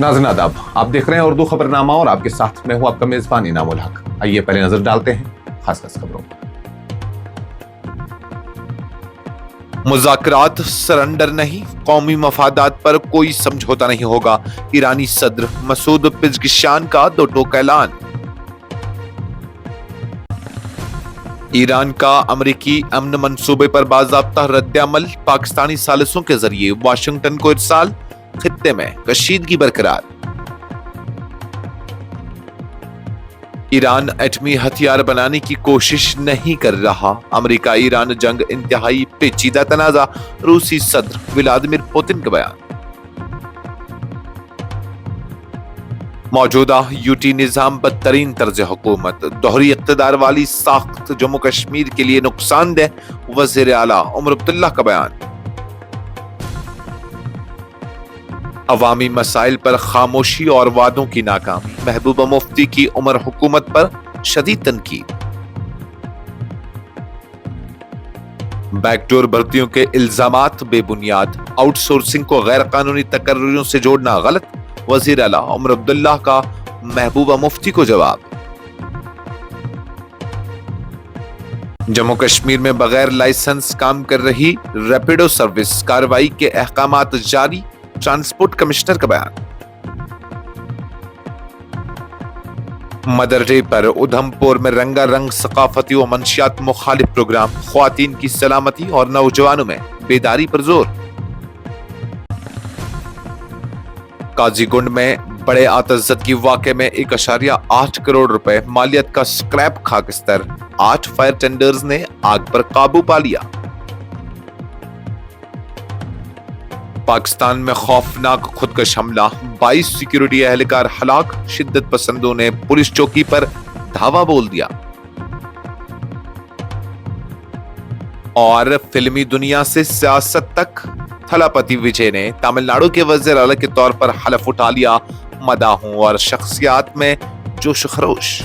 नाज़रीन आदाब, आप देख रहे हैं उर्दू खबरनामा और आपके साथ मैं हूं आपका मेजबान इनामुल हक। आइए पहले नजर डालते हैं खास खबरों पर। मुज़ाकरात सरेंडर नहीं, कौमी मफादात पर कोई समझौता नहीं होगा। ईरानी सदर मसूद पिज़ेश्कियान का दो टोक ऐलान। ईरान का अमरीकी अमन मंसूबे पर बाज़ाब्ता रद्द-ए-अमल, पाकिस्तानी सालिसों के जरिए वाशिंगटन को इरसाल, खित्ते में कशीदगी बरकरार। ईरान एटमी हथियार बनाने की कोशिश नहीं कर रहा, अमेरिका ईरान जंग इंतहाई पेचीदा तनाज़ा, रूसी सदर व्लादिमीर पुतिन का बयान। मौजूदा यूटी निजाम बदतरीन तर्ज हुकूमत, दोहरी इक़्तिदार वाली साख्त जम्मू कश्मीर के लिए नुकसानदेह, वज़ीर आला उमर अब्दुल्ला का बयान। अवामी मसाइल पर खामोशी और वादों की नाकामी, महबूबा मुफ्ती की उमर हुकूमत पर शदीद तनकीद। बैकडोर भर्तियों के इल्जामात बेबुनियाद, आउटसोर्सिंग को गैर कानूनी तकर्रियों से जोड़ना गलत, वज़ीर आला उमर अब्दुल्ला का महबूबा मुफ्ती को जवाब। जम्मू कश्मीर में बगैर लाइसेंस काम कर रही रैपिडो सर्विस, कार्रवाई के अहकामात जारी, ट्रांसपोर्ट कमिश्नर का बयान। मदर डे पर उधमपुर में रंगारंग सकाफती व मंशियात मुखालिफ प्रोग्राम, ख्वातीन की सलामती और नौजवानों में बेदारी पर जोर। काजीगुंड में बड़े आतज़्ज़त की वाक़े में 1.8 करोड़ रुपए मालियत का स्क्रैप खाकस्तर, 8 फायर टेंडर्स ने आग पर काबू पा लिया। पाकिस्तान में खौफनाक खुदकश हमला, 22 सिक्योरिटी एहलकार हलाक, शिद्दत पसंदों ने पुलिस चौकी पर धावा बोल दिया। और फिल्मी दुनिया से सियासत तक, थलापति विजय ने तमिलनाडु के वज़ीर आला के तौर पर हलफ उठा लिया, मदाहों और शख्सियात में जोश खरोश।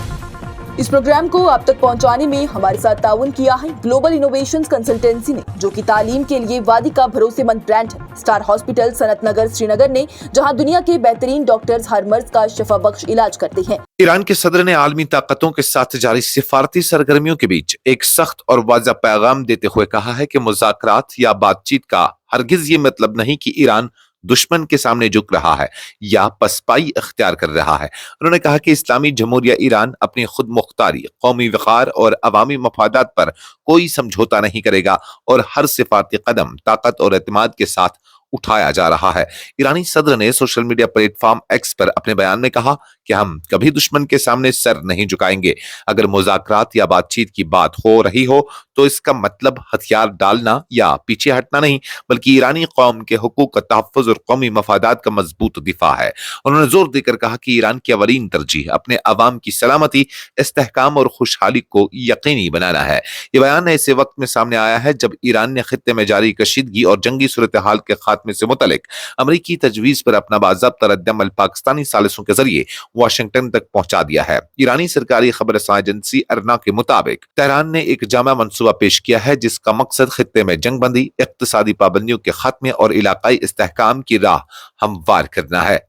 इस प्रोग्राम को आप तक पहुंचाने में हमारे साथ ताउन किया है ग्लोबल इनोवेशंस कंसल्टेंसी ने, जो कि तालीम के लिए वादी का भरोसेमंद ब्रांड है। स्टार हॉस्पिटल सनत नगर श्रीनगर ने, जहां दुनिया के बेहतरीन डॉक्टर्स हर मर्ज का शिफा बख्श इलाज करते हैं। ईरान के सदर ने आलमी ताकतों के साथ जारी सिफारती सरगर्मियों के बीच एक सख्त और वाज़ेह पैगाम देते हुए कहा है कि मुज़ाकरात या बातचीत का हरगिज ये मतलब नहीं कि ईरान दुश्मन के सामने झुक रहा है या पसपाई इख्तियार कर रहा है। उन्होंने कहा कि इस्लामी जमहूरिया ईरान अपनी खुद मुख्तारी, कौमी वक़ार और अवामी मफादात पर कोई समझौता नहीं करेगा और हर सिफारती कदम ताकत और एतमाद के साथ उठाया जा रहा है। ईरानी सदर ने सोशल मीडिया प्लेटफॉर्म एक्स पर अपने बयान में कहा कि हम कभी दुश्मन के सामने सर नहीं झुकाएंगे। अगर मुज़ाकरात या बातचीत की बात हो रही हो तो इसका मतलब हथियार डालना या पीछे हटना नहीं, बल्कि ईरानी कौम के हुकूक का तहफ़्फ़ुज़ और कौमी मफादात का मजबूत दिफा है। उन्होंने जोर देकर कहा कि ईरान की अवलीन तरजीह अपने अवाम की सलामती, इस्तेहकाम और खुशहाली को यकीनी बनाना है। ये बयान ऐसे वक्त में सामने आया है जब ईरान ने खित्ते में जारी कशीदगी और जंगी सूरत हाल के खात्मे से मुतल्लिक अमरीकी तजवीज़ पर अपना बाज़ाब्ता रद्द-ए-अमल पाकिस्तानी सालिसों के जरिए वाशिंगटन तक पहुंचा दिया है। ईरानी सरकारी खबर-रसां एजेंसी अरना के मुताबिक तेहरान ने एक जामा मंसूबा पेश किया है जिसका मकसद खित्ते में जंगबंदी, इक्तिसादी पाबंदियों के खात्मे और इलाकाई इस्तेहकाम की राह हमवार करना है।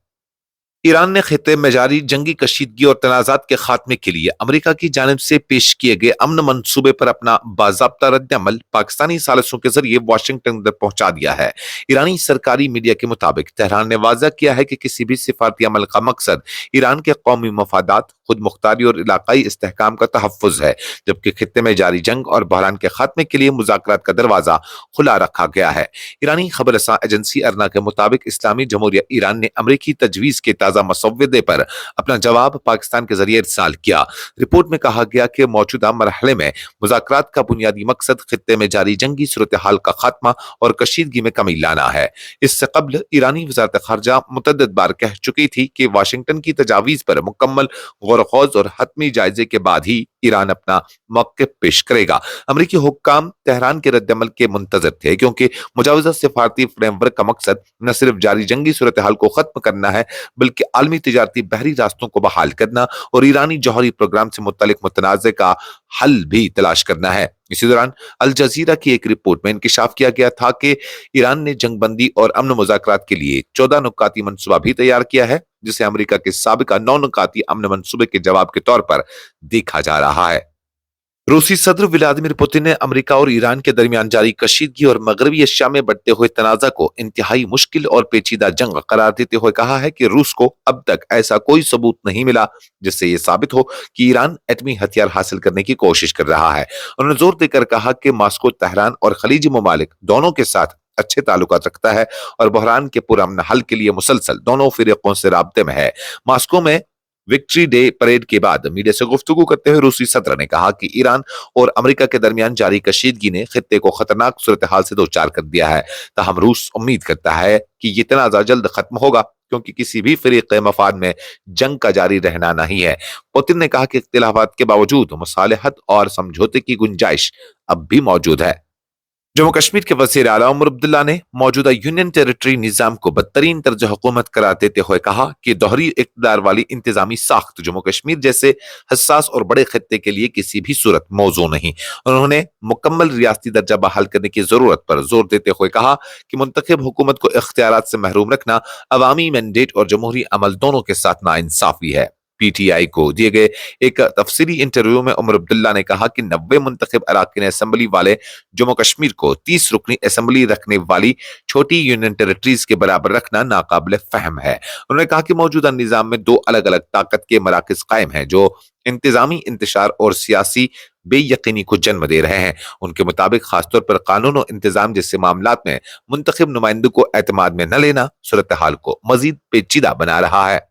ईरान ने खित्ते में जारी जंगी कशीदगी और तनाज़ात के खात्मे के लिए अमेरिका की जानिब से पेश किए गए अमन मंसूबे पर अपना बाज़ाब्ता रद्द-ए-अमल पाकिस्तानी सालिसों के जरिए वाशिंगटन तक पहुंचा दिया है। ईरानी सरकारी मीडिया के मुताबिक तेहरान ने वाज़ा किया है कि किसी भी सिफारती अमल का मकसद ईरान के कौमी मफादात, खुद मुख्तारी और इलाकाई इस्तेहकाम का तहफ़्फ़ुज़ है, जबकि खित्ते में जारी जंग और बहरान के खात्मे के लिए मुज़ाकरात का दरवाज़ा खुला रखा गया है। ईरानी खबर-रसां एजेंसी अरना के मुताबिक इस्लामी जमहूरिया ईरान ने अमरीकी तजवीज़ के ताज़ा मसौदे पर अपना जवाब पाकिस्तान के जरिए इरसाल किया। रिपोर्ट में कहा गया कि मौजूदा मरहले में मुज़ाकरात का बुनियादी मकसद खित्ते में जारी जंगी सूरत हाल का खात्मा और कशीदगी में कमी लाना है। इससे कबल ईरानी वज़ारत ख़ारजा मुतअद्दिद बार कह चुकी थी कि वाशिंगटन की तजावीज़ पर मुकम्मल गौर-व-ख़ौज़ और हतमी जायजे के बाद ही ईरान अपना मौक़िफ़ पेश करेगा। अमरीकी हुक्काम तेहरान के रद्द-ए-अमल के मुंतज़िर थे, क्योंकि मुजावज़ा सिफारती फ्रेमवर्क का मकसद न सिर्फ जारी जंगी सूरत हाल को खत्म करना है, बल्कि आलमी तिजारती बहरी रास्तों को बहाल करना और ईरानी जौहरी प्रोग्राम से मुतल्लिक मुतनाज़े का हल भी तलाश करना है। इसी दौरान अल जज़ीरा की एक रिपोर्ट में इंकिशाफ किया गया था कि ईरान ने जंगबंदी और अमन मुज़ाकरात के लिए 14 नुकाती मंसूबा भी तैयार किया है, जिसे अमेरिका के साबिका 9 नुकाती अमन मंसूबे के जवाब के तौर पर देखा जा रहा है। रूसी सदर व्लादिमीर पुतिन ने अमेरिका और ईरान के दरमियान जारी कशीदगी और मगरबी एशिया में बढ़ते हुए तनाजा को इंतहाई मुश्किल और पेचीदा जंग करार देते हुए कहा है कि रूस को अब तक ऐसा कोई सबूत नहीं मिला जिससे ये साबित हो कि ईरान एटमी हथियार हासिल करने की कोशिश कर रहा है। उन्होंने जोर देकर कहा कि मास्को तेहरान और खलीजी ममालिक दोनों के साथ अच्छे ताल्लुकात रखता है और बहरान के पुरअमन हल के लिए मुसलसल दोनों फिरकों से राब्ते में है। मास्को में विक्ट्री डे परेड के बाद मीडिया से गुफ्तगू करते हुए रूसी सदर ने कहा कि ईरान और अमेरिका के दरमियान जारी कशीदगी ने खित्ते को खतरनाक सूरत हाल से दो चार कर दिया है। ताहम रूस उम्मीद करता है कि ये तनाजा जल्द खत्म होगा क्योंकि किसी भी फरीक मफाद में जंग का जारी रहना नहीं है। पुतिन ने कहा कि इख्तिलाफात के बावजूद मुसालहत और समझौते की गुंजाइश अब भी मौजूद है। जम्मू कश्मीर के वज़ीर आला उमर अब्दुल्ला ने मौजूदा यूनियन टेरिटरी निजाम को बदतरीन तर्ज हुकूमत करार देते हुए कहा कि दोहरी इक़्तिदार वाली इंतजामी साख्त जम्मू कश्मीर जैसे हसास और बड़े खित्ते के लिए किसी भी सूरत मौजू नहीं। उन्होंने मुकम्मल रियासती दर्जा बहाल करने की जरूरत पर जोर देते हुए कहा कि मुंतखब हुकूमत को इख्तियारात से महरूम रखना अवामी मैंडेट और जमहूरी अमल दोनों के साथ नाइंसाफी है। पीटीआई को दिए गए एक तफसीली इंटरव्यू में उमर अब्दुल्ला ने कहा कि 90 मुंतखब अराकीन असेंबली वाले जम्मू कश्मीर को 30 रुकनी असेंबली रखने वाली छोटी यूनियन टेरिटरीज के बराबर रखना नाकाबिल फहम है। उन्होंने कहा कि मौजूदा निजाम में दो अलग अलग ताकत के मराकज कायम हैं जो इंतजामी इंतशार और सियासी बेयकीनी को जन्म दे रहे हैं। उनके मुताबिक खासतौर पर कानून और इंतजाम जैसे मामलात में मुंतखब नुमाइंदों को एतमाद में न लेना सूरत हाल को मजीद पेचीदा बना रहा है।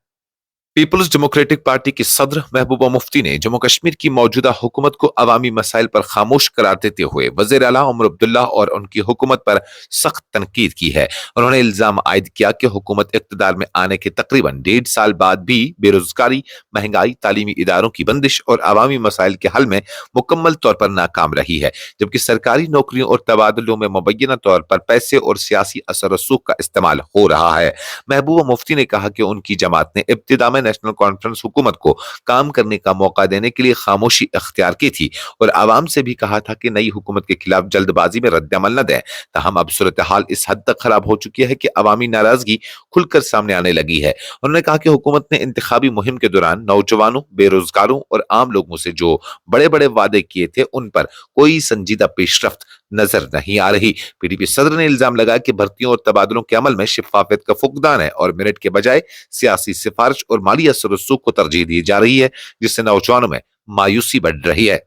पीपल्स डेमोक्रेटिक पार्टी की सदर महबूबा मुफ्ती ने जम्मू कश्मीर की मौजूदा हुकूमत को अवामी मसाइल पर खामोश करार देते हुए वज़ीर आला उमर अब्दुल्ला और उनकी हुकूमत पर सख्त तनकीद की है। उन्होंने इल्जाम आयद किया कि हुकूमत इक़्तिदार में आने के तकरीबन 1.5 साल बाद भी बेरोजगारी, महंगाई, तालीमी इदारों की बंदिश और अवामी मसाइल के हल में मुकम्मल तौर पर नाकाम रही है, जबकि सरकारी नौकरियों और तबादलों में मुबैना तौर पर पैसे और सियासी असर रसूख का इस्तेमाल हो रहा है। महबूबा मुफ्ती ने कहा कि उनकी जमात ने इब्तिदा में नेशनल कॉन्फ्रेंस हुकूमत को काम करने का मौका देने के लिए खामोशी इख्तियार की थी और आवाम से भी कहा था कि नई हुकूमत के खिलाफ जल्दबाजी में रद्द-अमल न दें। ताहम अब सूरत हाल इस हद तक खराब हो चुकी है कि अवामी नाराजगी खुलकर सामने आने लगी है। उन्होंने कहा कि हुकूमत ने इंतखाबी मुहिम के दौरान नौजवानों, बेरोजगारों और आम लोगों से जो बड़े बड़े वादे किए थे उन पर कोई संजीदा पेशरफ्त नजर नहीं आ रही। पीडीपी सदर ने इल्जाम लगाया कि भर्तियों और तबादलों के अमल में शिफाफियत का फुकदान है और मेरिट के बजाय सियासी सिफारिश और माली असर रसूख को तरजीह दी जा रही है, जिससे नौजवानों में मायूसी बढ़ रही है।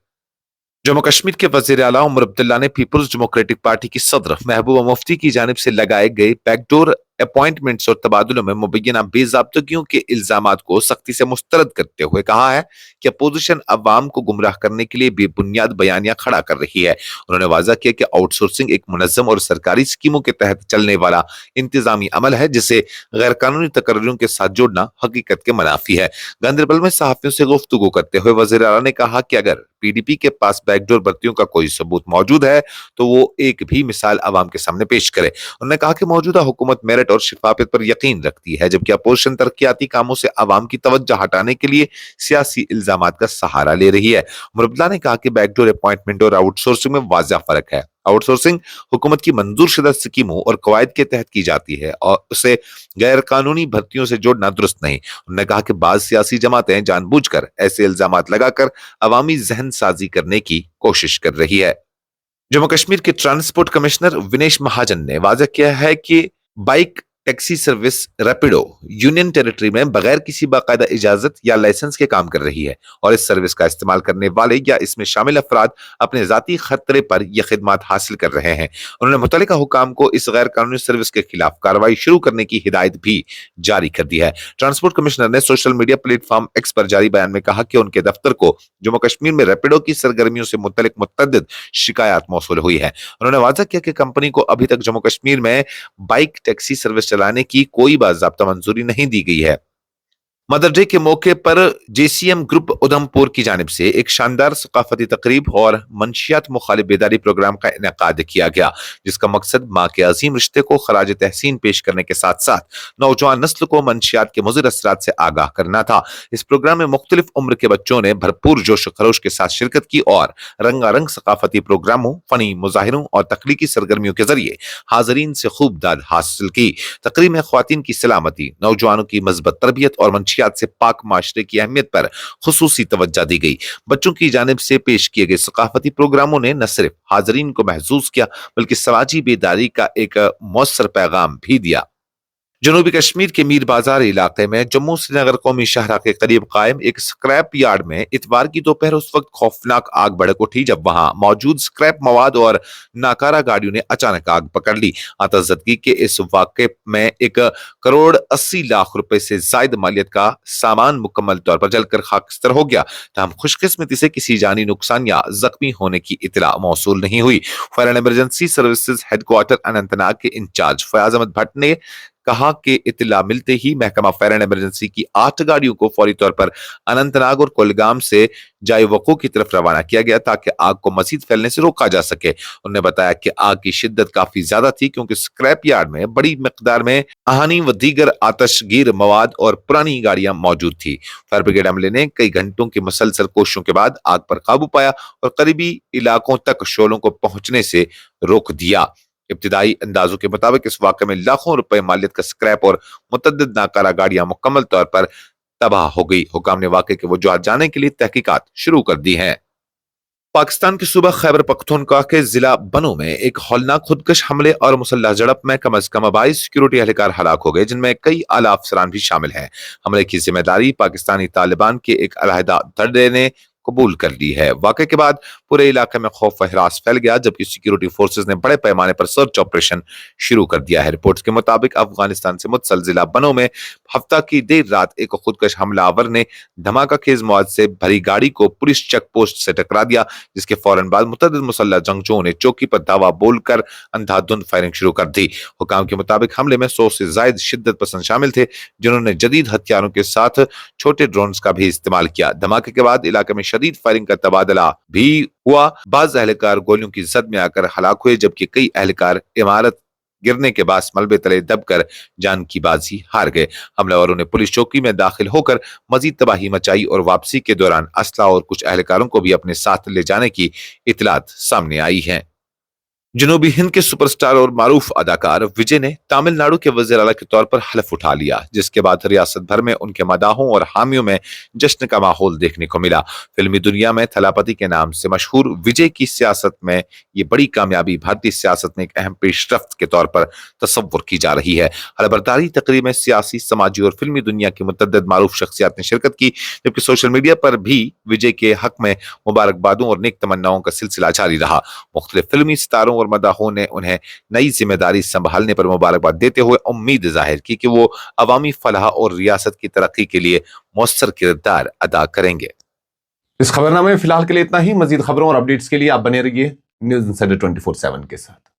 जम्मू कश्मीर के वज़ीर आला उमर अब्दुल्ला ने पीपल्स डेमोक्रेटिक पार्टी की सदर महबूबा मुफ्ती की जानिब से लगाए गए बैकडोर अपॉइंटमेंट्स और तबादलों में मुबैना बेज़ाब्तगियों के इल्जामात को सख्ती से मुस्तरद करते हुए कहा है कि अपोजिशन अवाम को गुमराह करने के लिए बेबुनियाद बयानियां खड़ा कर रही है। उन्होंने वाज़ा किया कि आउटसोर्सिंग एक मुनज़्ज़म और सरकारी स्कीमों के तहत चलने वाला इंतजामी अमल है जिसे गैर कानूनी तकर्रियों के साथ जोड़ना हकीकत के मुनाफी है। गांधरबल में सहाफियों से गुफ्तगू करते हुए वज़ीर आला ने कहा कि अगर पीडीपी के पास बैकडोर भर्तियों का कोई सबूत मौजूद है तो वो एक भी मिसाल अवाम के सामने पेश करे। उन्होंने कहा कि मौजूदा हुकूमत मेरिट और शिफाफियत पर यकीन रखती है, जबकि अपोजिशन तरक्याती कामों से अवाम की तवज्जो हटाने के लिए सियासी इल्जामात का सहारा ले रही है। उमर अब्दुल्ला ने कहा कि बैकडोर अपॉइंटमेंट और आउटसोर्सिंग में वाज़ेह फर्क है। आउटसोर्सिंग हुकूमत की मंजूर शुदा स्कीमों और कवायद के तहत की जाती है और उसे गैर कानूनी भर्तियों से जोड़ना दुरुस्त नहीं। उन्होंने कहा कि बाज़ सियासी जमातें जानबूझकर ऐसे इल्जामात लगाकर अवामी जहन साजी करने की कोशिश कर रही है। जम्मू कश्मीर के ट्रांसपोर्ट कमिश्नर विनेश महाजन ने वाज़ेह किया है कि bike taxi service Rapido union territory में बगैर किसी बाकायदा इजाजत या लाइसेंस के काम कर रही है और इस सर्विस का इस्तेमाल करने वाले या इसमें शामिल अफराद अपने जाती खतरे पर यह खिदमात हासिल कर रहे हैं। उन्होंने मुतल्लिका हुकाम को इस गैर कानूनी सर्विस के खिलाफ कार्रवाई शुरू करने की हिदायत भी जारी कर दी है। ट्रांसपोर्ट कमिश्नर ने सोशल मीडिया प्लेटफॉर्म एक्स पर जारी बयान में कहा कि उनके दफ्तर को जम्मू कश्मीर में रैपिडो की सरगर्मियों से मुतल्लिक मुतअद्दिद शिकायत मौसूल हुई है। उन्होंने वाज़ा किया कि कंपनी को अभी तक जम्मू कश्मीर में बाइक टैक्सी सर्विस चलाने की कोई बाज़ाब्ता मंजूरी नहीं दी गई है। मदर डे के मौके पर जेसीएम ग्रुप उधमपुर की जानिब से एक शानदार सकाफती तकरीब और मंशियात मुखालिफ बेदारी प्रोग्राम का इनेकाद किया गया, जिसका मकसद माँ के अजीम रिश्ते को खराज तहसीन पेश करने के साथ साथ नौजवान नस्ल को मंशियात के मुज़िर असरात से आगाह करना था। इस प्रोग्राम में मुख्तलिफ उम्र के बच्चों ने भरपूर जोश खरोश के साथ शिरकत की और रंगारंग सकाफती प्रोग्रामों, फनी मुजाहिरों और तख्लीकी सरगर्मियों के जरिए हाजरीन से खूब दाद हासिल की। तकरीब में ख्वातीन की सलामती, नौजवानों की मजबूत तरबियत और मंशियात से पाक माशरे की अहमियत पर खुसूसी तवज्जो दी गई। बच्चों की जानिब से पेश किए गए सकाफती प्रोग्रामों ने न सिर्फ हाजरीन को महसूस किया बल्कि समाजी बेदारी का एक मौसर पैगाम भी दिया। जनूबी कश्मीर के मीर बाजार इलाके में जम्मू श्रीनगर कौमी शाहरा के करीब कायम एक स्क्रैप यार्ड में इतवार की दोपहर उस वक्त खौफनाक आग भड़क उठी जब वहां मौजूद स्क्रैप मवाद और नाकारा गाड़ियों ने अचानक आग पकड़ ली। आतशदगी के इस वाक़े में 1,80,00,000 रुपए से जायद मालियत का सामान मुकम्मल तौर पर जलकर खाकस्तर हो गया। तमाम खुशकिस्मती से किसी जानी नुकसान या जख्मी होने की इतला मौसूल नहीं हुई। Fire and emergency services headquarter Anantnag के इंचार्ज फयाज अहमद भट्ट ने कहा कि इत्तला मिलते ही महकमा फायर एंड इमरजेंसी की 8 गाड़ियों को फौरी तौर पर अनंतनाग और कुलगाम से जाए वक़ू की तरफ रवाना किया गया ताकि आग को मजीद फैलने से रोका जा सके। उन्होंने बताया कि आग की शिद्दत काफी ज्यादा थी क्योंकि स्क्रैप यार्ड में बड़ी मिकदार में आहानी व दीगर आतशगीर मवाद और पुरानी गाड़ियां मौजूद थी। फायर ब्रिगेड अमले ने कई घंटों की मुसलसल कोशिशों के बाद आग पर काबू पाया और करीबी इलाकों तक शोलों को पहुंचने से रोक दिया। इब्तिदाई अंदाजों के मुताबिक इस वाक़े में लाखों रुपए मालियत का स्क्रैप और मुतअद्दिद नाकारा गाड़ियां मुकम्मल तौर पर तबाह हो गई। हुकाम ने वाक़े की वजूहात जानने के लिए तहकीकात शुरू कर दी हैं। पाकिस्तान के सूबा खैबर पख्तूनख्वा के जिला बनो में एक हौलनाक खुदकश हमले और मुसल्लह झड़प में कम अज कम 22 सिक्योरिटी एहलकार हलाक हो गए, जिनमें कई आला अफसरान भी शामिल हैं। हमले की जिम्मेदारी पाकिस्तानी तालिबान के एक अलहदा धड़े ने कबूल कर ली है। वाक़े के बाद पूरे इलाके में खौफ व हिरास फैल गया जबकि सिक्योरिटी फोर्सेज ने बड़े पैमाने पर सर्च ऑपरेशन शुरू कर दिया है। रिपोर्ट्स के मुताबिक अफगानिस्तान से मुत्सल जिला बनो में हफ्ता की देर रात एक खुदकश हमलावर ने धमाका खेज मौत से भरी गाड़ी को पुलिस चेक पोस्ट से टकरा दिया, जिसके फौरन बाद मुतअद्दिद मुसल्लह जंगजुओं ने चौकी पर धावा बोलकर अंधाधुंध फायरिंग शुरू कर दी। हुकाम के मुताबिक हमले में 100 से ज्यादा शिद्दत पसंद शामिल थे, जिन्होंने जदीद हथियारों के साथ छोटे ड्रोन्स का भी इस्तेमाल किया। धमाके के बाद इलाके में शदीद फायरिंग का तबादला भी हुआ। बाज एहलकार गोलियों की जद में आकर हलाक हुए जबकि कई एहलकार इमारत गिरने के बाद मलबे तले दबकर जान की बाजी हार गए। हमलावरों ने पुलिस चौकी में दाखिल होकर मजीद तबाही मचाई और वापसी के दौरान असला और कुछ एहलकारों को भी अपने साथ ले जाने की इतलात सामने आई है। जनूबी हिंद के सुपरस्टार और मारूफ अदाकार विजय ने तमिलनाडु के वज़ीर आला के तौर पर हलफ उठा लिया, जिसके बाद रियासत भर में उनके मदाहों और हामियों में जश्न का माहौल देखने को मिला। फिल्मी दुनिया में थलापति के नाम से मशहूर विजय की सियासत में ये बड़ी कामयाबी भारतीय सियासत में एक अहम पेशरफ्त के तौर पर तस्वुर की जा रही है। हलबरदारी तकरीब में सियासी, समाजी और फिल्मी दुनिया की मुतअद्दिद मारूफ शख्सियात ने शिरकत की, जबकि सोशल मीडिया पर भी विजय के हक में मुबारकबादों और नेक तमन्नाओं का सिलसिला जारी रहा। मुख्तलिफ फिल्मी सितारों मदाहों ने उन्हें नई जिम्मेदारी संभालने पर मुबारकबाद देते हुए उम्मीद जाहिर की कि वो अवामी फलाह और रियासत की तरक्की के लिए मौसर किरदार अदा करेंगे। इस खबरनामे में फिलहाल के लिए इतना ही। मजीद खबरों और अपडेट्स के लिए आप बने रहिए न्यूज़ इंसाइडर 24/7 के साथ।